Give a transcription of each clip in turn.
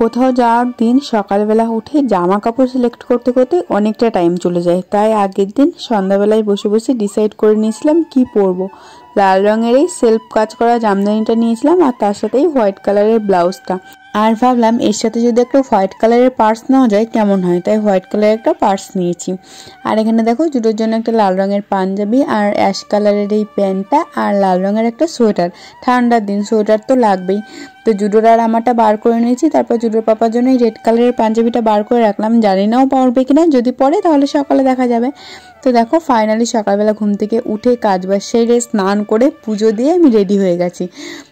কোথাও যাওয়ার দিন সকালবেলা উঠে জামা কাপড় সিলেক্ট করতে করতে অনেকটা টাইম চলে যায়, তাই আগের দিন সন্ধ্যাবেলায় বসে বসে ডিসাইড করে নিয়েছিলাম কি পরবো। লাল রঙের এই সেলফ কাজ করা জামদানিটা নিয়েছিলাম আর তার সাথেই হোয়াইট কালারের ব্লাউজটা। আর ভাবলাম এর সাথে যদি একটা হোয়াইট কালারের পার্স নেওয়া যায় কেমন হয়, তাই হোয়াইট কালারের একটা পার্স নিয়েছি। আর এখানে দেখো জুডোর জন্য একটা লাল রঙের পাঞ্জাবি আর অ্যাশ কালারের এই প্যান্টটা আর লাল রঙের একটা সোয়েটার। ঠান্ডার দিন সোয়েটার তো লাগবেই। তো জুডোর আর আমারটা বার করে নিয়েছি, তারপর জুডোর পাপার জন্য এই রেড কালারের পাঞ্জাবিটা বার করে রাখলাম। জানি নাও পরবে কিনা, যদি পরে তাহলে সকালে দেখা যাবে। তো দেখো ফাইনালি সকালবেলা ঘুম থেকে উঠে কাজ বাজ সেরে স্নান করে পুজো দিয়ে আমি রেডি হয়ে গেছি।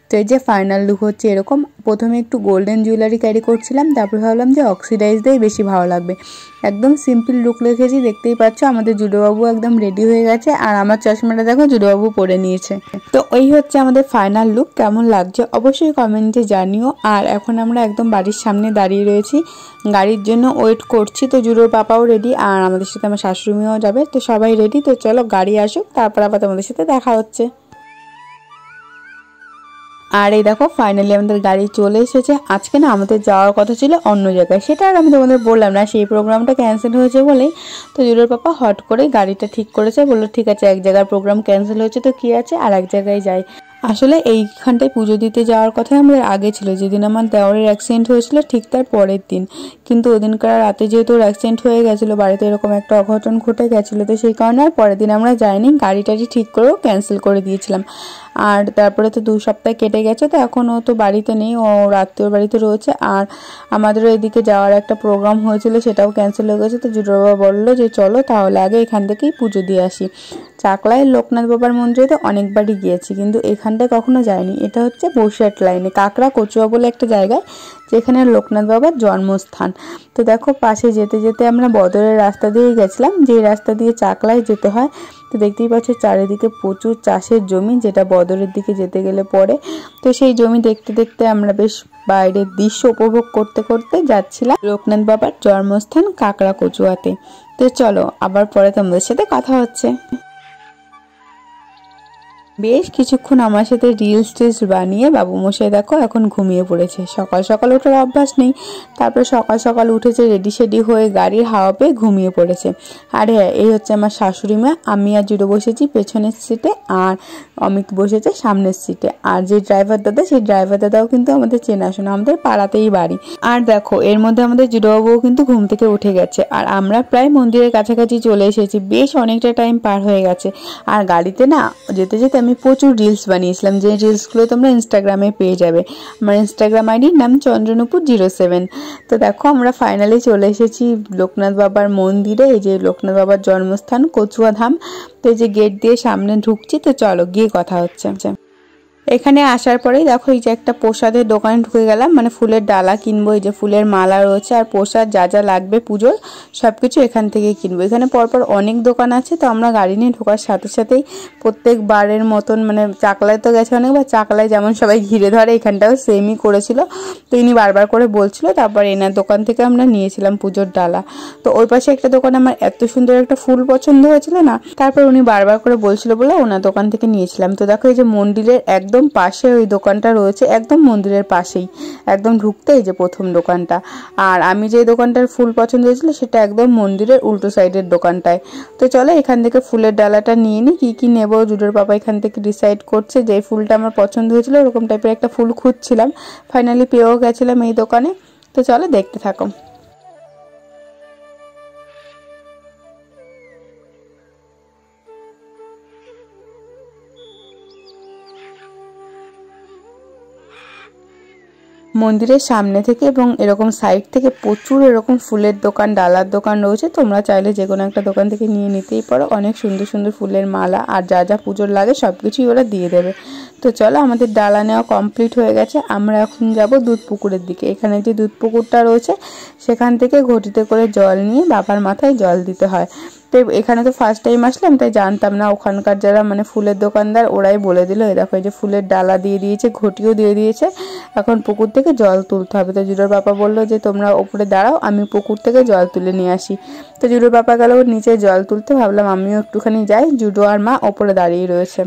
তো এই যে ফাইনাল লুক হচ্ছে এরকম। প্রথমে একটু গোল্ডেন জুয়েলারি ক্যারি করছিলাম, তারপর ভাবলাম যে অক্সিডাইজ দিয়ে বেশি ভালো লাগবে। একদম সিম্পল লুক রেখেছি, দেখতেই পাচ্ছ আমাদের জুডোবাবু একদম রেডি হয়ে গেছে আর আমার চশমাটা দেখো জুডোবাবু পরে নিয়েছে। তো এই হচ্ছে আমাদের ফাইনাল লুক। কেমন লাগছে অবশ্যই কমেন্টে জানিও। আর এখন আমরা একদম বাড়ির সামনে দাঁড়িয়ে রয়েছি, গাড়ির জন্য ওয়েট করছি। তো জুডোর পাপাও রেডি আর আমাদের সাথে আমার শাশুড়িও যাবে। তো সবাই রেডি, তো চলো গাড়ি আসুক তারপর আবার তোমাদের সাথে দেখা হচ্ছে। আর এই দেখো ফাইনালি আমাদের গাড়ি চলে এসেছে। আজকে না আমাদের যাওয়ার কথা ছিল অন্য জায়গায়, সেটা আর আমি তোমাদের বললাম না, সেই প্রোগ্রামটা ক্যান্সেল হয়েছে বলেই তো জুডোর পাপা হট করে গাড়িটা ঠিক করেছে। বললো ঠিক আছে এক জায়গার প্রোগ্রাম ক্যান্সেল হয়েছে তো কি আছে, আর এক জায়গায় যাই। আসলে এইখানটায় পুজো দিতে যাওয়ার কথা আমাদের আগে ছিল, যেদিন আমার দেওরের অ্যাক্সিডেন্ট হয়েছিল ঠিক তার পরের দিন। কিন্তু ওদিনকার রাতে যেহেতু ওর অ্যাক্সিডেন্ট হয়ে গেছিলো, বাড়িতে এরকম একটা অঘটন ঘটে গেছিলো, তো সেই কারণে আর পরের দিন আমরা যাইনি, গাড়িটারি ঠিক করেও ক্যান্সেল করে দিয়েছিলাম। আর তারপরে তো 2 সপ্তাহ কেটে গেছে, তো এখন ও তো বাড়িতে নেই, ও আত্মীয়র বাড়িতে রয়েছে। আর আমাদেরও এদিকে যাওয়ার একটা প্রোগ্রাম হয়েছিল, সেটাও ক্যান্সেল হয়ে গেছে। তো জুডো বাবা বললো যে চলো তাহলে আগে এখান থেকেই পুজো দিয়ে আসি। চাকলায় লোকনাথ বাবার মন্দিরে তো অনেকবারই গিয়েছি, কিন্তু এখানটায় কখনো যাইনি। এটা হচ্ছে বসিরহাট লাইনে কাকড়া কচুয়া বলে একটা জায়গায়, যেখানে লোকনাথ বাবার জন্মস্থান। তো দেখো পাশে যেতে যেতে আমরা বদরের রাস্তা দিয়ে গেছিলাম, যে রাস্তা দিয়ে চাকলায় যেতে হয়। তো দেখতেই পাচ্ছ চারিদিকে প্রচুর চাষের জমি, যেটা বদরের দিকে যেতে গেলে পড়ে। তো সেই জমি দেখতে দেখতে আমরা বেশ বাইরের দৃশ্য উপভোগ করতে করতে যাচ্ছিলাম লোকনাথ বাবার জন্মস্থান কাকড়া কচুয়াতে। তো চলো আবার পরে তোমাদের সাথে কথা হচ্ছে। বেশ কিছুক্ষণ আমার সাথে রিলস টিলস বানিয়ে বাবু মশাই দেখো এখন ঘুমিয়ে পড়েছে। সকাল সকাল ওঠার অভ্যাস নেই, তারপরে সকাল সকাল উঠেছে রেডি শেডি হয়ে গাড়ির হাওয়া পেয়ে ঘুমিয়ে পড়েছে। আর হ্যাঁ, এই হচ্ছে আমার শাশুড়ি মা। আমি আর জুড়ে বসেছি পেছনের সিটে আর অমিত বসেছে সামনের সিটে। আর যে ড্রাইভার দাদা, সেই ড্রাইভার দাদাও কিন্তু আমাদের চেনাশোনা, আমাদের পাড়াতেই বাড়ি। আর দেখো এর মধ্যে আমাদের জুডোবাবুও কিন্তু ঘুম থেকে উঠে গেছে আর আমরা প্রায় মন্দিরের কাছাকাছি চলে এসেছি। বেশ অনেকটা টাইম পার হয়ে গেছে। আর গাড়িতে না যেতে যেতে আমি প্রচুর রিলস বানিয়েছিলাম, যে রিলসগুলো তোমরা ইনস্টাগ্রামে পেয়ে যাবে। আমার ইনস্টাগ্রাম আইডির নাম চন্দ্রনুপুর07। তো দেখো আমরা ফাইনালি চলে এসেছি লোকনাথ বাবার মন্দিরে, এই যে লোকনাথ বাবার জন্মস্থান কচুয়া ধাম। তো এই যে গেট দিয়ে সামনে ঢুকছি, তো চলো গিয়ে কথা হচ্ছে। এখানে আসার পরেই দেখো এই যে একটা প্রসাদের দোকানে ঢুকে গেলাম, মানে ফুলের ডালা কিনবো। এই যে ফুলের মালা রয়েছে আর প্রসাদ যা যা লাগবে পুজোর সবকিছু এখান থেকে কিনবো। এখানে পরপর অনেক দোকান আছে, তো আমরা গাড়ি নিয়ে ঢোকার সাথে সাথেই প্রত্যেকবারের মতন, মানে চাকলায় তো গেছে অনেকবার, চাকলায় যেমন সবাই ঘিরে ধরে এখানটাও সেমই করেছিল। তো ইনি বারবার করে বলছিল, তারপর এনার দোকান থেকে আমরা নিয়েছিলাম পুজোর ডালা। তো ওই পাশে একটা দোকানে আমার এত সুন্দর একটা ফুল পছন্দ হয়েছিল না, তারপর উনি বারবার করে বলছিল বলে ওনার দোকান থেকে নিয়েছিলাম। তো দেখো এই যে মন্দিরের একদম পাশে ওই দোকানটা রয়েছে, একদম মন্দিরের পাশেই, একদম ঢুকতে এই যে প্রথম দোকানটা। আর আমি যে দোকানটার ফুল পছন্দ হয়েছিল সেটা একদম মন্দিরের উল্টো সাইডের দোকানটায়। তো চলো এখান থেকে ফুলের ডালাটা নিয়ে নিই, কি কি নেবো জুডোর পাপা এখান থেকে ডিসাইড করছে। যে ফুলটা আমার পছন্দ হয়েছিল ওরকম টাইপের একটা ফুল খুঁজছিলাম, ফাইনালি পেয়েও গেছিলাম এই দোকানে। তো চলো দেখতে থাকো। মন্দিরের সামনে থেকে এবং এরকম সাইড থেকে প্রচুর এরকম ফুলের দোকান, ডালার দোকান রয়েছে। তোমরা চাইলে যে কোনো একটা দোকান থেকে নিয়ে নিতেই পারো। অনেক সুন্দর সুন্দর ফুলের মালা আর যা যা পুজোর লাগে সবকিছুই ওরা দিয়ে দেবে। তো চলো আমাদের ডালা নেওয়া কমপ্লিট হয়ে গেছে, আমরা এখন যাব দুধ পুকুরের দিকে। এখানে যে দুধ পুকুরটা রয়েছে সেখান থেকে ঘটিতে করে জল নিয়ে বাবার মাথায় জল দিতে হয়। তো এখানে তো ফার্স্ট টাইম আসলাম, তাই জানতাম না। ওখানকার যারা মানে ফুলের দোকানদার ওরাই বলে দিল। এই দেখো এই যে ফুলের ডালা দিয়ে দিয়েছে, ঘটিও দিয়ে দিয়েছে। এখন পুকুর থেকে জল তুলতে হবে। তো জুডোর বাবা বললো যে তোমরা ওপরে দাঁড়াও, আমি পুকুর থেকে জল তুলে নিয়ে আসি। তো জুডোর বাবা গেল নিচে জল তুলতে, ভাবলাম আমিও একটুখানি যাই। জুডো আর মা ওপরে দাঁড়িয়ে রয়েছে।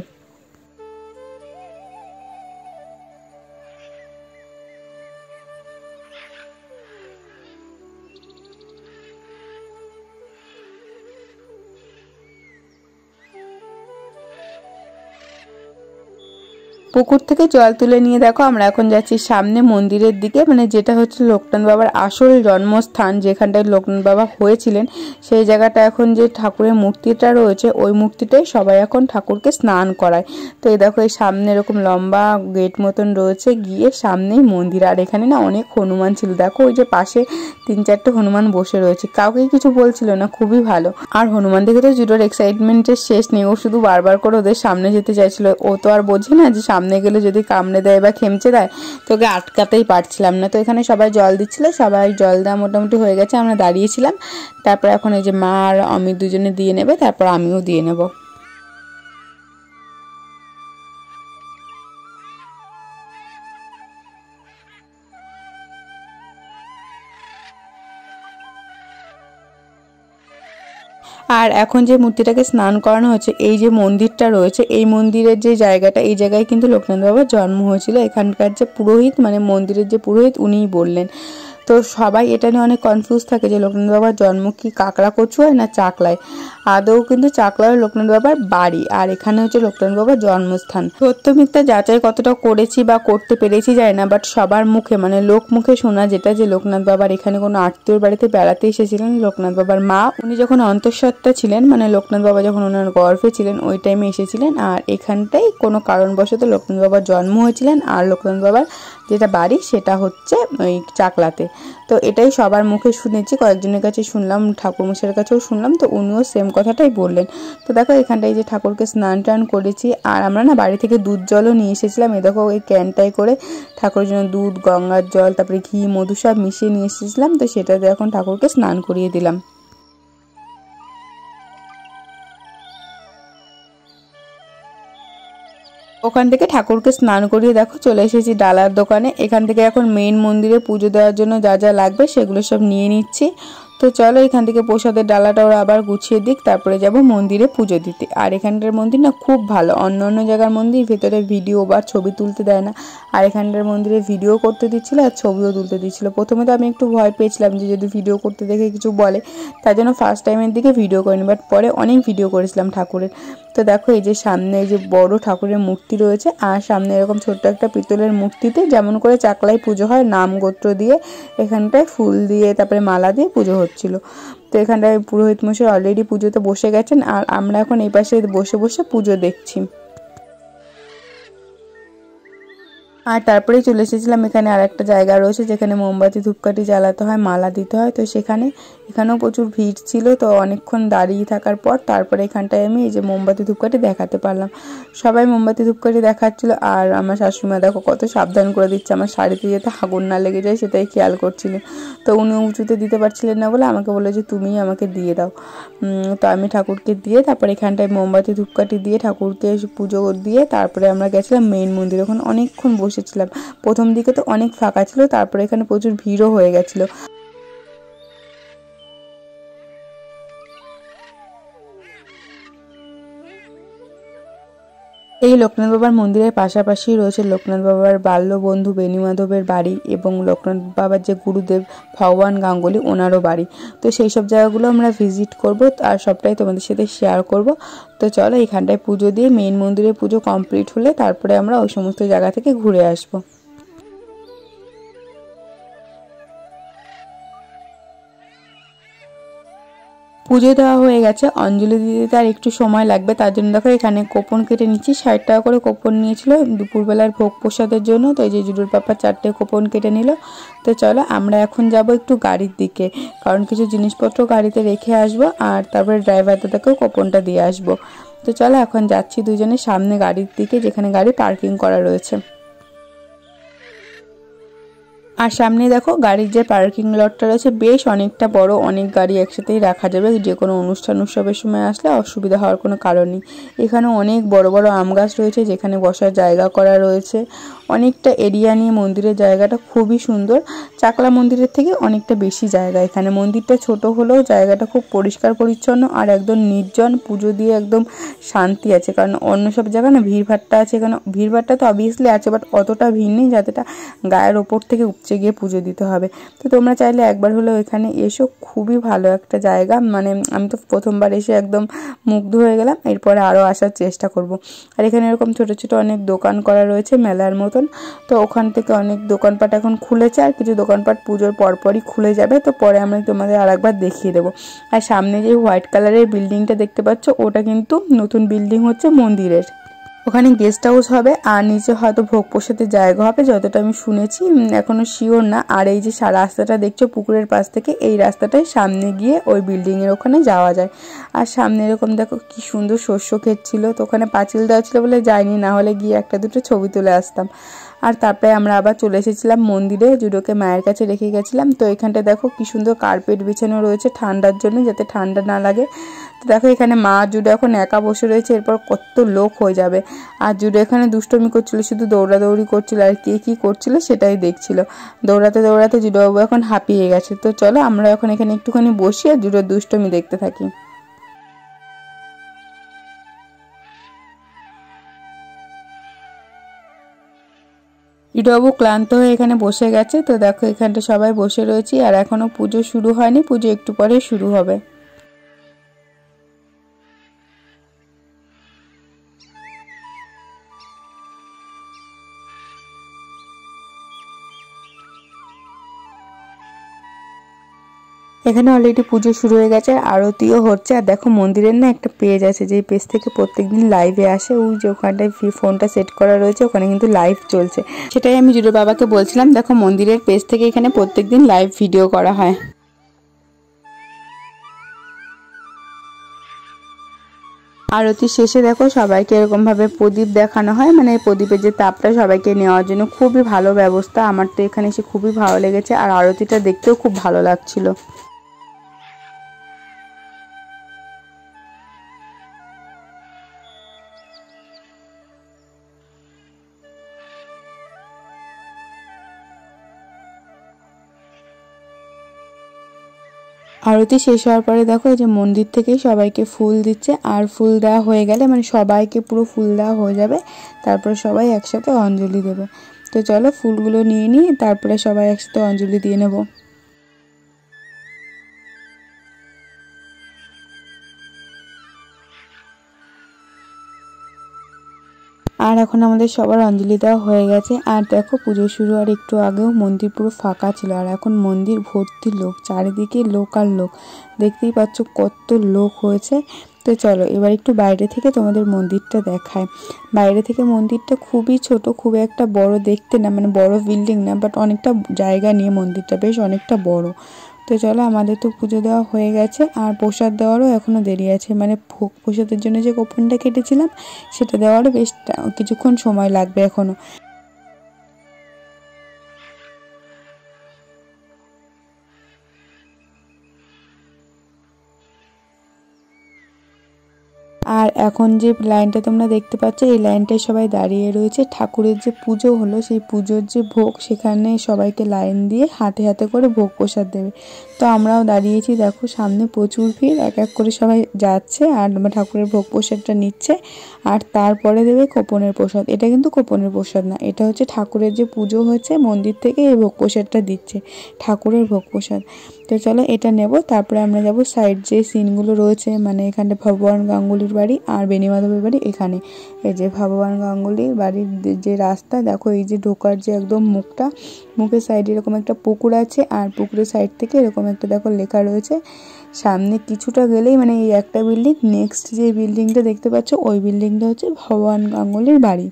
পুকুর থেকে জল তুলে নিয়ে দেখো আমরা এখন যাচ্ছি সামনে মন্দিরের দিকে, মানে যেটা হচ্ছে লোকনাথ বাবার আসল জন্মস্থান, যেখানটায় লোকনাথ বাবা হয়েছিলেন সেই জায়গাটা। এখন যে ঠাকুরের মূর্তিটা রয়েছে ওই মূর্তিটাই সবাই এখন ঠাকুরকে স্নান করায়। তো এই দেখো এই সামনে এরকম লম্বা গেট মতন রয়েছে, গিয়ে সামনেই মন্দির। আর এখানে না অনেক হনুমান ছিল, দেখো ওই যে পাশে 3-4টে হনুমান বসে রয়েছে, কাউকে কিছু বলছিল না, খুবই ভালো। আর হনুমান দেখে তো জুডোর এক্সাইটমেন্টের শেষ নেই, ও শুধু বারবার করে ওদের সামনে যেতে চাইছিল। ও তো আর বোঝে না যে সামনে গেলে যদি কামড়ে দেয় বা খেমচে দেয়, তোকে আটকাতেই পারছিলাম না। তো এখানে সবাই জল দিচ্ছিল, সবাই জল দেওয়া মোটামুটি হয়ে গেছে, আমরা দাঁড়িয়েছিলাম। তারপর এখন এই যে মা আর অমিত দুজনে দিয়ে নেবে, তারপর আমিও দিয়ে নেব। আর এখন যে মূর্তিটাকে স্নান করানো হচ্ছে, এই যে মন্দিরটা রয়েছে, এই মন্দিরের যে জায়গাটা, এই জায়গায় কিন্তু লোকনাথ বাবার জন্ম হয়েছিল। এখানকার যে পুরোহিত, মানে মন্দিরের যে পুরোহিত, উনিই বললেন। তো সবাই এটা নিয়ে অনেক কনফিউজ থাকে যে লোকনাথ বাবার জন্ম কি কাকড়া কচুয়ায় না চাকলায়। আদৌ কিন্তু চাকলায় লোকনাথ বাবার বাড়ি, আর এখানে হচ্ছে লোকনাথ বাবার জন্মস্থান। সত্য মিথ্যা যাচাই কতটা করেছি বা করতে পেরেছি যায় না, বাট সবার মুখে মানে লোক মুখে শোনা যেটা, যে লোকনাথ বাবার এখানে কোনো আত্মীয়র বাড়িতে বেড়াতে এসেছিলেন লোকনাথ বাবার মা। উনি যখন অন্তঃসত্ত্বা ছিলেন, মানে লোকনাথ বাবা যখন ওনার গর্ভে ছিলেন ওই টাইমে এসেছিলেন। আর এখানটাই কোনো কারণবশত লোকনাথ বাবার জন্ম হয়েছিলেন। আর লোকনাথ বাবার যেটা বাড়ি সেটা হচ্ছে ওই চাকলাতে। তো এটাই সবার মুখে শুনেছি, কয়েকজনের কাছে শুনলাম, ঠাকুরমশাইয়ের কাছেও শুনলাম, তো উনিও সেম কথাটাই বললেন। তো দেখো এখানটায় যে ঠাকুরকে স্নান টান করেছি, আর আমরা না বাড়ি থেকে দুধ জলও নিয়ে এসেছিলাম। এই দেখো এই ক্যানটাই করে ঠাকুরের জন্য দুধ, গঙ্গার জল, তারপরে ঘি, মধু সব মিশিয়ে নিয়ে এসেছিলাম। তো সেটাতে এখন ঠাকুরকে স্নান করিয়ে দিলাম। ওখান থেকে ঠাকুরকে স্নান করিয়ে দেখো চলে এসেছি ডালার দোকানে। এখান থেকে এখন মেইন মন্দিরে পুজো দেওয়ার জন্য যা যা লাগবে সেগুলো সব নিয়ে নিচ্ছি। তো চলো এখান থেকে প্রসাদের ডালাটা ওরা আবার গুছিয়ে দিক, তারপরে যাব মন্দিরে পুজো দিতে। আর এখানটার মন্দির না খুব ভালো, অন্য অন্য জায়গার মন্দির ভেতরে ভিডিও বা ছবি তুলতে দেয় না, আর এখানটার মন্দিরে ভিডিও করতে দিচ্ছিলো আর ছবিও তুলতে দিচ্ছিলো। প্রথমে তো আমি একটু ভয় পেয়েছিলাম যে যদি ভিডিও করতে দেখে কিছু বলে, তার জন্য ফার্স্ট টাইমের দিকে ভিডিও করিনি, বাট পরে অনেক ভিডিও করেছিলাম ঠাকুরের। তো দেখো এই যে সামনে এই যে বড় ঠাকুরের মূর্তি রয়েছে, আর সামনে এরকম ছোট্ট একটা পিতলের মূর্তিতে যেমন করে চাকলায় পুজো হয় নাম গোত্র দিয়ে, এখানটায় ফুল দিয়ে তারপরে মালা দিয়ে পুজো হচ্ছিল। তো এখানটায় পুরোহিত মশাই অলরেডি পুজোতে বসে গেছেন, আর আমরা এখন এই পাশে বসে বসে পুজো দেখছি। আর তারপরেই চলে এসেছিলাম এখানে আর একটা জায়গা রয়েছে যেখানে মোমবাতি ধূপকাঠি জ্বালাতে হয়, মালা দিতে হয়। তো এখানেও প্রচুর ভিড় ছিল, তো অনেকক্ষণ দাঁড়িয়ে থাকার পর তারপরে এখানটায় আমি এই যে মোমবাতি ধূপকাঠি দেখাতে পারলাম। সবাই মোমবাতি ধূপকাঠি দেখাচ্ছিল, আর আমার শাশুড়িমা দেখো কত সাবধান করে দিচ্ছে আমার শাড়িতে যাতে আগুন না লেগে যায়, সেটাই খেয়াল করছিলেন। তো উনি উঁচুতে দিতে পারছিলেন না বলে আমাকে বললো যে তুমিই আমাকে দিয়ে দাও। তো আমি ঠাকুরকে দিয়ে তারপরে এখানটায় মোমবাতি ধূপকাঠি দিয়ে ঠাকুরকে পুজো দিয়ে তারপরে আমরা গেছিলাম মেইন মন্দির। ওখানে অনেকক্ষণ বসেছিলাম, প্রথম দিকে তো অনেক ফাঁকা ছিল, তারপরে এখানে প্রচুর ভিড়ও হয়ে গেছিলো। এই লোকনাথ বাবার মন্দিরের পাশাপাশি রয়েছে লোকনাথ বাবার বাল্য বন্ধু বেণীমাধবের বাড়ি, এবং লোকনাথ বাবার যে গুরুদেব ভগবান গাঙ্গুলি ওনারও বাড়ি। তো সেই সব জায়গাগুলো আমরা ভিজিট করব, আর সবটাই তোমাদের সাথে শেয়ার করব। তো চলো এখানটায় পুজো দিয়ে মেইন মন্দিরে পুজো কমপ্লিট হলে তারপরে আমরা ওই সমস্ত জায়গা থেকে ঘুরে আসবো। পুজো দেওয়া হয়ে গেছে, অঞ্জলি দিতে তার একটু সময় লাগবে, তার জন্য দেখো এখানে কুপন কেটে নিচ্ছি। 60 টাকা করে কুপন নিয়েছিল দুপুরবেলার ভোগ প্রসাদের জন্য। তো এই যে জুডুর পাপা 4টে কুপন কেটে নিল। তো চলো আমরা এখন যাব একটু গাড়ির দিকে, কারণ কিছু জিনিসপত্র গাড়িতে রেখে আসবো, আর তারপরে ড্রাইভার দাদাকেও কুপনটা দিয়ে আসবো। তো চলো এখন যাচ্ছি দুজনে সামনে গাড়ির দিকে, যেখানে গাড়ি পার্কিং করা রয়েছে। আর সামনে দেখো গাড়ির যে পার্কিং লটটা রয়েছে বেশ অনেকটা বড়, অনেক গাড়ি একসাথেই রাখা যাবে, যে কোনো অনুষ্ঠান উৎসবের সময় আসলে অসুবিধা হওয়ার কোনো কারণ নেই। এখানে অনেক বড় বড় আম গাছ রয়েছে, যেখানে বসার জায়গা করা রয়েছে। অনেকটা এরিয়া নিয়ে মন্দিরের জায়গাটা খুবই সুন্দর, চাকলা মন্দিরের থেকে অনেকটা বেশি জায়গা এখানে। মন্দিরটা ছোট হলেও জায়গাটা খুব পরিষ্কার পরিচ্ছন্ন আর একদম নির্জন, পুজো দিয়ে একদম শান্তি আছে। কারণ অন্য সব জায়গায় না ভিড়ভাট্টা আছে, এখানে ভিড়ভাট্টা তো অবভিয়াসলি আছে, বাট অতটা ভিড় নেই যাতেটা গায়ের ওপর থেকে হচ্ছে গিয়ে পুজো দিতে হবে। তো তোমরা চাইলে একবার হলেও এখানে এসো, খুবই ভালো একটা জায়গা। মানে আমি তো প্রথমবার এসে একদম মুগ্ধ হয়ে গেলাম, এরপরে আরও আসার চেষ্টা করব। আর এখানে এরকম ছোট ছোট অনেক দোকান করা রয়েছে মেলার মতন। তো ওখান থেকে অনেক দোকানপাট এখন খুলেছে, আর কিছু দোকানপাট পুজোর পরপরই খুলে যাবে। তো পরে আমি তোমাদের আরেকবার দেখিয়ে দেবো। আর সামনে যে হোয়াইট কালারের বিল্ডিংটা দেখতে পাচ্ছ, ওটা কিন্তু নতুন বিল্ডিং হচ্ছে মন্দিরের। ওখানে গেস্ট হাউস হবে, আর নিচে হয়তো ভোগ প্রসাদের জায়গা হবে, যতটা আমি শুনেছি। এখনো শিওর না। আর এই যে রাস্তাটা দেখছো পুকুরের পাশ থেকে, এই রাস্তাটায় সামনে গিয়ে ওই বিল্ডিং এর ওখানে যাওয়া যায়। আর সামনে এরকম দেখো কি সুন্দর শস্য ক্ষেত ছিল, তো ওখানে পাঁচিল দেওয়া ছিল বলে যাইনি, না হলে গিয়ে একটা দুটো ছবি তুলে আসতাম। আর তারপরে আমরা আবার চলে এসেছিলাম মন্দিরে, জুডোকে মায়ের কাছে রেখে গেছিলাম। তো এখানটা দেখো কি সুন্দর কার্পেট বিছানো রয়েছে ঠান্ডার জন্য, যাতে ঠান্ডা না লাগে। তো দেখো এখানে মা জুডো এখন একা বসে রয়েছে, এরপর কত লোক হয়ে যাবে। আর জুডো এখানে দুষ্টমি করছিল, শুধু দৌড়াদৌড়ি করছিল, আর কে কী করছিল সেটাই দেখছিল। দৌড়াতে দৌড়াতে জুডোবাবু এখন হাঁপিয়ে গেছে। তো চলো আমরা এখন এখানে একটুখানি বসি আর জুডোর দুষ্টমি দেখতে থাকি। জুডোবাবু ক্লান্ত হয়ে এখানে বসে গেছে। তো দেখো এখানটা সবাই বসে রয়েছি, আর এখনো পুজো শুরু হয়নি, পুজো একটু পরে শুরু হবে। এখানে অলরেডি পুজো শুরু হয়ে গেছে, আরতিও হচ্ছে। আর দেখো মন্দিরের না একটা পেজ আছে, যে পেজ থেকে প্রত্যেকদিন লাইভে আসে। ওই যে ওখানটায় ফোনটা সেট করা রয়েছে, ওখানে কিন্তু লাইভ চলছে। সেটাই আমি জুডো বাবাকে বলছিলাম, দেখো মন্দিরের পেজ থেকে এখানে প্রত্যেকদিন লাইভ ভিডিও করা হয়। আরতি শেষে দেখো সবাইকে এরকম ভাবে প্রদীপ দেখানো হয়, মানে প্রদীপের যে তাপটা সবাইকে নেওয়ার জন্য খুবই ভালো ব্যবস্থা। আমার তো এখানে এসে খুবই ভালো লেগেছে, আর আরতিটা দেখতেও খুব ভালো লাগছিল। আরতি শেষ হওয়ার পরে দেখো এই যে মন্দির থেকেই সবাইকে ফুল দিচ্ছে। আর ফুল দেওয়া হয়ে গেলে, মানে সবাইকে পুরো ফুল দেওয়া হয়ে যাবে, তারপরে সবাই একসাথে অঞ্জলি দেবে। তো চলো ফুলগুলো নিয়ে নিই, তারপরে সবাই একসাথে অঞ্জলি দিয়ে নেব। আর এখন আমাদের সবার অঞ্জলি দেওয়া হয়ে গেছে। আর দেখো পুজো শুরু আর একটু আগেও মন্দির পুরো ফাঁকা ছিল, আর এখন মন্দির ভর্তি লোক, চারিদিকে লোক আর লোক। দেখতেই পাচ্ছ কত লোক হয়েছে। তো চলো এবার একটু বাইরে থেকে তোমাদের মন্দিরটা দেখায়। বাইরে থেকে মন্দিরটা খুবই ছোট, খুব একটা বড় দেখতে না, মানে বড় বিল্ডিং না, বাট অনেকটা জায়গা নিয়ে মন্দিরটা, বেশ অনেকটা বড়। তো চলো আমাদের তো পুজো দেওয়া হয়ে গেছে, আর প্রসাদ দেওয়ারও এখনও দেরি আছে। মানে ভোগ প্রসাদের জন্য যে কুপনটা কেটেছিলাম, সেটা দেওয়ারও বেশ কিছুক্ষণ সময় লাগবে এখনও। আর এখন যে লাইনটা তোমরা দেখতে পাচ্ছ, এই লাইনটায় সবাই দাঁড়িয়ে রয়েছে। ঠাকুরের যে পুজো হলো, সেই পুজোর যে ভোগ, সেখানে সবাইকে লাইন দিয়ে হাতে হাতে করে ভোগ প্রসাদ দেবে। তো আমরাও দাঁড়িয়েছি, দেখো সামনে প্রচুর ভিড়, এক এক করে সবাই যাচ্ছে আর ঠাকুরের ভোগ প্রসাদটা নিচ্ছে। আর তারপরে দেবে কোপনের প্রসাদ। এটা কিন্তু কোপনের প্রসাদ না, এটা হচ্ছে ঠাকুরের যে পুজো হয়েছে মন্দির থেকে এই ভোগ প্রসাদটা দিচ্ছে, ঠাকুরের ভোগ প্রসাদ। তো চলো এটা নেব, তারপরে আমরা যাব সাইড যে সিনগুলো রয়েছে, মানে এখানটা ভগবান গাঙ্গুলির বাড়ি আর বেনি মাধবের বাড়ি। এখানে এই যে ভগবান গাঙ্গুলির বাড়ির যে রাস্তা, দেখো এই যে ঢোকার যে একদম মুখটা, মুখের সাইডে এরকম একটা পুকুর আছে, আর পুকুরের সাইড থেকে এরকম একটা দেখো লেখা রয়েছে। সামনে কিছুটা গেলেই মানে এই একটা বিল্ডিং, নেক্সট যে বিল্ডিংটা দেখতে পাচ্ছ ওই বিল্ডিংটা হচ্ছে ভগবান গাঙ্গুলির বাড়ি।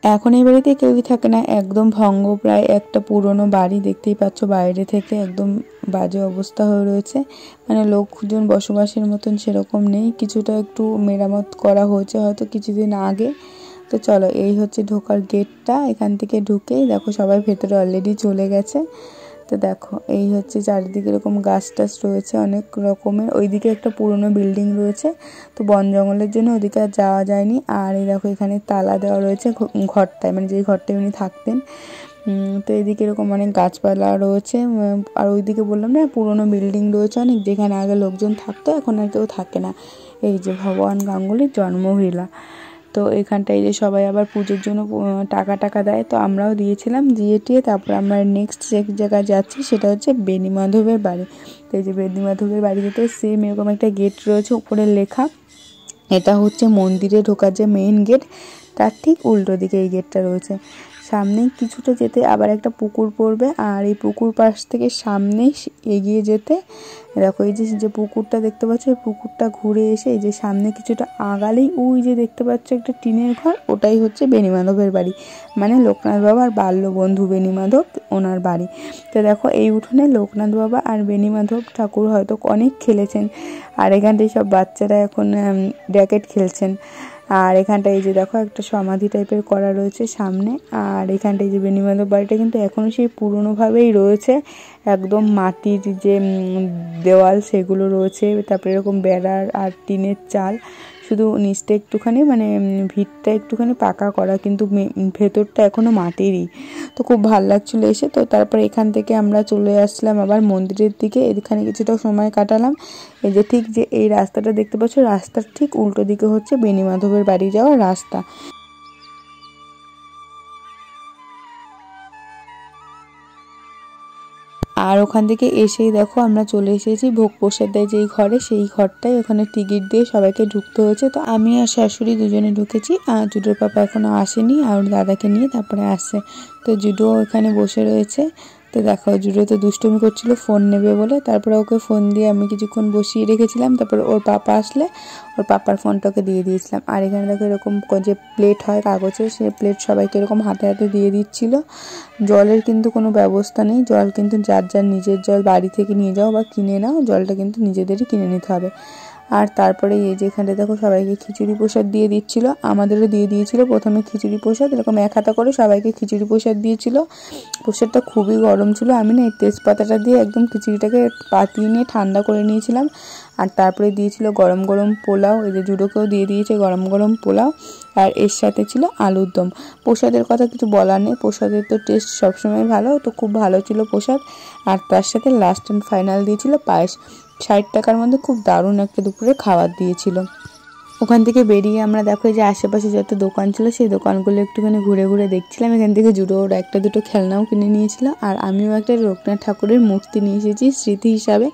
এখন এই বাড়িতে কেউই থাকে না, একদম ভঙ্গ প্রায় একটা পুরনো বাড়ি। দেখতেই পাচ্ছ বাইরে থেকে একদম বাজে অবস্থা হয়ে রয়েছে, মানে লোকজন বসবাসের মতন সেরকম নেই। কিছুটা একটু মেরামত করা হয়েছে হয়তো কিছুদিন আগে। তো চলো এই হচ্ছে ঢোকার গেটটা, এখান থেকে ঢুকেই দেখো সবাই ভেতরে অলরেডি চলে গেছে। তো দেখো এই হচ্ছে চারিদিকে এরকম গাছ টাছ রয়েছে অনেক রকমের। ওইদিকে একটা পুরনো বিল্ডিং রয়েছে, তো বন জঙ্গলের জন্য ওদিকে আর যাওয়া যায়নি। আর এই দেখো এখানে তালা দেওয়া রয়েছে ঘরটায়, মানে যেই ঘরটায় উনি থাকতেন। তো এদিকে এরকম অনেক গাছপালা রয়েছে। আর ওইদিকে বললাম না পুরনো বিল্ডিং রয়েছে অনেক, যেখানে আগে লোকজন থাকতো, এখন আর কেউ থাকে না। এই যে ভগবান গাঙ্গুলির জন্মভিলা। তো এখানটায় যে সবাই আবার পুজোর জন্য টাকা দেয়, তো আমরাও দিয়েছিলাম, দিয়ে টিয়ে তারপর আমরা নেক্সট যে জায়গায় যাচ্ছি সেটা হচ্ছে বেণীমাধবের বাড়ি। তো এই যে বেণীমাধবের বাড়িতে তো সেম এরকম একটা গেট রয়েছে, উপরে লেখা এটা হচ্ছে মন্দিরে ঢোকার যে মেইন গেট, তার ঠিক উল্টো দিকে এই গেটটা রয়েছে। সামনে কিছুটা যেতে আবার একটা পুকুর পড়বে, আর এই পুকুর পাশ থেকে সামনে এগিয়ে যেতে দেখো এই যে পুকুরটা দেখতে পাচ্ছ, এই পুকুরটা ঘুরে এসে এই যে সামনে কিছুটা আগালেই ওই যে দেখতে পাচ্ছ একটা টিনের ঘর, ওটাই হচ্ছে বেণীমাধবের বাড়ি, মানে লোকনাথ বাবার বাল্য বন্ধু বেণীমাধব ওনার বাড়ি। তো দেখো এই উঠোনে লোকনাথ বাবা আর বেণীমাধব ঠাকুর হয়তো অনেক খেলেছেন, আর এখানটায় সব বাচ্চারা এখন র্যাকেট খেলছেন। আর এখানটায় এই যে দেখো একটা সমাধি টাইপের করা রয়েছে সামনে, আর এখানটায় যে বেণীমাধব বাড়িটা কিন্তু এখনও সেই পুরনোভাবেই রয়েছে, একদম মাটির যে দেওয়াল সেগুলো রয়েছে, তারপরে এরকম বেড়ার আর টিনের চাল, শুধু নিচটা একটুখানি মানে ভিতটা একটুখানি পাকা করা, কিন্তু ভেতরটা এখনও মাটিরই। তো খুব ভালো লাগছিলো এসে। তো তারপর এখান থেকে আমরা চলে আসলাম আবার মন্দিরের দিকে, এখানে কিছুটা সময় কাটালাম। এই যে ঠিক যে এই রাস্তাটা দেখতে পাচ্ছ, রাস্তার ঠিক উল্টো দিকে হচ্ছে বেণীমাধবের বাড়ি যাওয়ার রাস্তা। আর ওখান থেকে এসেই দেখো আমরা চলে এসেছি ভোগ প্রসাদ দেয় যেই ঘরে, সেই ঘরটায় ওখানে টিকিট দিয়ে সবাইকে ঢুকতে হয়েছে। তো আমি আর শাশুড়ি দুজনে ঢুকেছি, আর জুডোর পাপা এখনো আসেনি, আর দাদাকে নিয়ে তারপরে আসছে। তো জুডো এখানে বসে রয়েছে। তো দেখো জুডো তো দুষ্টুমি করছিল ফোন নেবে বলে, তারপরে ওকে ফোন দিয়ে আমি কিছুক্ষণ বসিয়ে রেখেছিলাম, তারপরে ওর পাপা আসলে ওর পাপার ফোনটাকে দিয়ে দিয়েছিলাম। আর এখানে দেখো এরকম যে প্লেট হয় কাগজের, সেই প্লেট সবাইকে এরকম হাতে হাতে দিয়ে দিচ্ছিল। জলের কিন্তু কোনো ব্যবস্থা নেই, জল কিন্তু যার যার নিজের জল বাড়ি থেকে নিয়ে যাও বা কিনে নাও, জলটা কিন্তু নিজেদেরই কিনে নিতে হবে। আর তারপরে এই যে এখানে দেখো সবাইকে খিচুড়ি প্রসাদ দিয়ে দিচ্ছিল, আমাদেরও দিয়ে দিয়েছিল প্রথমে খিচুড়ি প্রসাদ, এরকম এক হাতা করে সবাইকে খিচুড়ি প্রসাদ দিয়েছিল। প্রসাদটা খুবই গরম ছিল, আমি না এই তেজপাতাটা দিয়ে একদম খিচুড়িটাকে পাতিয়ে নিয়ে ঠান্ডা করে নিয়েছিলাম। আর তারপরে দিয়েছিল গরম গরম পোলাও, এই যে জুডোকেও দিয়ে দিয়েছে গরম গরম পোলাও, আর এর সাথে ছিল আলুর দম। প্রসাদের কথা কিছু বলার নেই, প্রসাদের তো টেস্ট সবসময় ভালো, তো খুব ভালো ছিল প্রসাদ। আর তার সাথে লাস্ট অ্যান্ড ফাইনাল দিয়েছিল পায়েস, 60 টাকার মধ্যে খুব দারুণ একটা দুপুরে খাবার দিয়েছিল। ওখান থেকে বেরিয়ে আমরা দেখো যে আশেপাশে যত দোকান ছিল সেই দোকানগুলো একটুখানি ঘুরে ঘুরে দেখছিলাম। এখান থেকে জুডোর একটা দুটো খেলনাও কিনে নিয়েছিল, আর আমিও একটা লোকনাথ ঠাকুরের মূর্তি নিয়ে এসেছি স্মৃতি হিসাবে,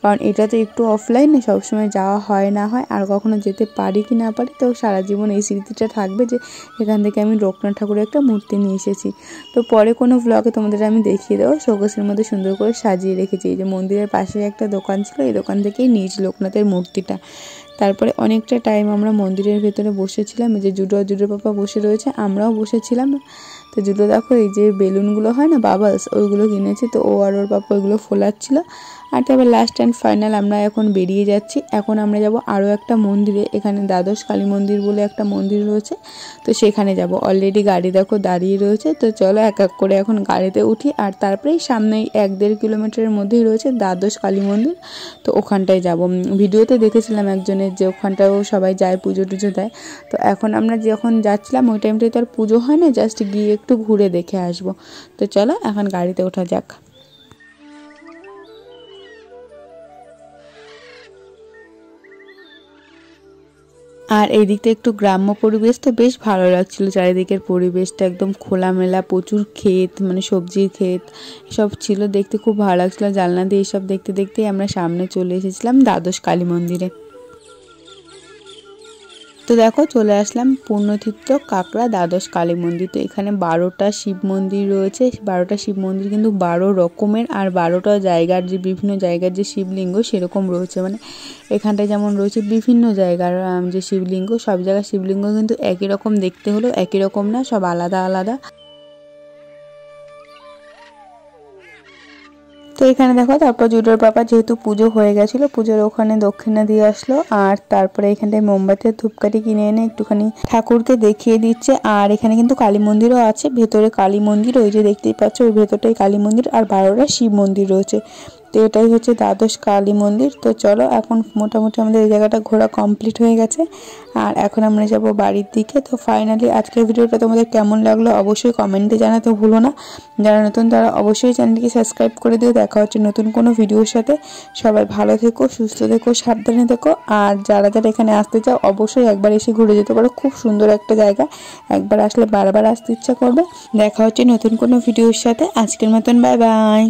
কারণ এটা তো একটু অফলাইনে সবসময় যাওয়া হয় না হয়, আর কখনো যেতে পারি কি না পারি, তো সারা জীবন এই স্মৃতিটা থাকবে যে এখান থেকে আমি লোকনাথ ঠাকুরের একটা মূর্তি নিয়ে এসেছি। তো পরে কোনো ব্লগে তোমাদের আমি দেখিয়ে দেবো, শোকেসের মধ্যে সুন্দর করে সাজিয়ে রেখেছি। এই যে মন্দিরের পাশে একটা দোকান ছিল, এই দোকান থেকেই নিয়েছি লোকনাথের মূর্তিটা। তারপরে অনেকটা টাইম আমরা মন্দিরের ভেতরে বসেছিলাম, এই যে জুডোর পাপা বসে রয়েছে, আমরাও বসেছিলাম। তো জুডো দেখো এই যে বেলুনগুলো হয় না বাবলস, ওইগুলো কিনেছি, তো ও আর ওর পাপা ওইগুলো ফোলাচ্ছিল। আর তারপর লাস্ট অ্যান্ড ফাইনাল আমরা এখন বেরিয়ে যাচ্ছি। এখন আমরা যাব আরও একটা মন্দিরে, এখানে দ্বাদশ কালী মন্দির বলে একটা মন্দির রয়েছে, তো সেখানে যাব। অলরেডি গাড়ি দেখো দাঁড়িয়ে রয়েছে, তো চলো এক এক করে এখন গাড়িতে উঠি। আর তারপরেই সামনেই 1-1.5 কিলোমিটারের মধ্যেই রয়েছে দ্বাদশ কালী মন্দির, তো ওখানটায় যাব। ভিডিওতে দেখেছিলাম একজনের যে ওখানটাও সবাই যায়, পুজো টুজো দেয়। তো এখন আমরা যখন যাচ্ছিলাম ওই টাইমটায় তো আর পুজো হয় না, জাস্ট গিয়ে একটু ঘুরে দেখে আসবো। তো চলো এখন গাড়িতে ওঠা যাক। আর এই দিকটা একটু গ্রাম্য পরিবেশ, তো বেশ ভালো লাগছিল, চারিদিকের পরিবেশটা একদম খোলামেলা, প্রচুর ক্ষেত মানে সবজির ক্ষেত সব ছিল, দেখতে খুব ভালো লাগছিল। জানলা দিয়ে এইসব দেখতে দেখতেই আমরা সামনে চলে এসেছিলাম দ্বাদশ কালী মন্দিরে। তো দেখো চলে আসলাম পূর্ণতীর্থ কাকড়া দ্বাদশ কালী মন্দির। তো এখানে 12টা শিব মন্দির রয়েছে, 12টা শিব মন্দির কিন্তু 12 রকমের, আর 12টা জায়গার যে বিভিন্ন জায়গার যে শিবলিঙ্গ সেরকম রয়েছে, মানে এখানটায় যেমন রয়েছে বিভিন্ন জায়গার যে শিবলিঙ্গ, সব জায়গার শিবলিঙ্গ কিন্তু একই রকম দেখতে হলেও একই রকম না, সব আলাদা আলাদা। তো এখানে দেখো তারপর জুডোর পাপা যেহেতু পুজো হয়ে গেছিলো, পুজোর ওখানে দক্ষিণা দিয়ে আসলো, আর তারপরে এখানটায় মোমবাতি ধূপকাঠি কিনে এনে একটুখানি ঠাকুরকে দেখিয়ে দিচ্ছে। আর এখানে কিন্তু কালী মন্দিরও আছে, ভেতরে কালী মন্দির ওই যে দেখতেই পাচ্ছ, ওই ভেতরটাই কালী মন্দির, আর 12টা শিব মন্দির রয়েছে। তো এটাই হচ্ছে দ্বাদশ কালী মন্দির। তো চলো এখন মোটামুটি আমাদের এই জায়গাটা ঘোরা কমপ্লিট হয়ে গেছে, আর এখন আমরা যাব বাড়ির দিকে। তো ফাইনালি আজকের ভিডিওটা তোমাদের কেমন লাগলো অবশ্যই কমেন্টে জানাতে ভুলো না। যারা নতুন তারা অবশ্যই চ্যানেলটিকে সাবস্ক্রাইব করে দিও। দেখা হচ্ছে নতুন কোনো ভিডিওর সাথে। সবাই ভালো থেকো, সুস্থ থেকো, সাবধানে থেকো। আর যারা যারা এখানে আসতে চাও অবশ্যই একবার এসে ঘুরে যেতে পারো, খুব সুন্দর একটা জায়গা, একবার আসলে বারবার আসতে ইচ্ছা করবে। দেখা হচ্ছে নতুন কোনো ভিডিওর সাথে। আজকের মতন বাই বাই।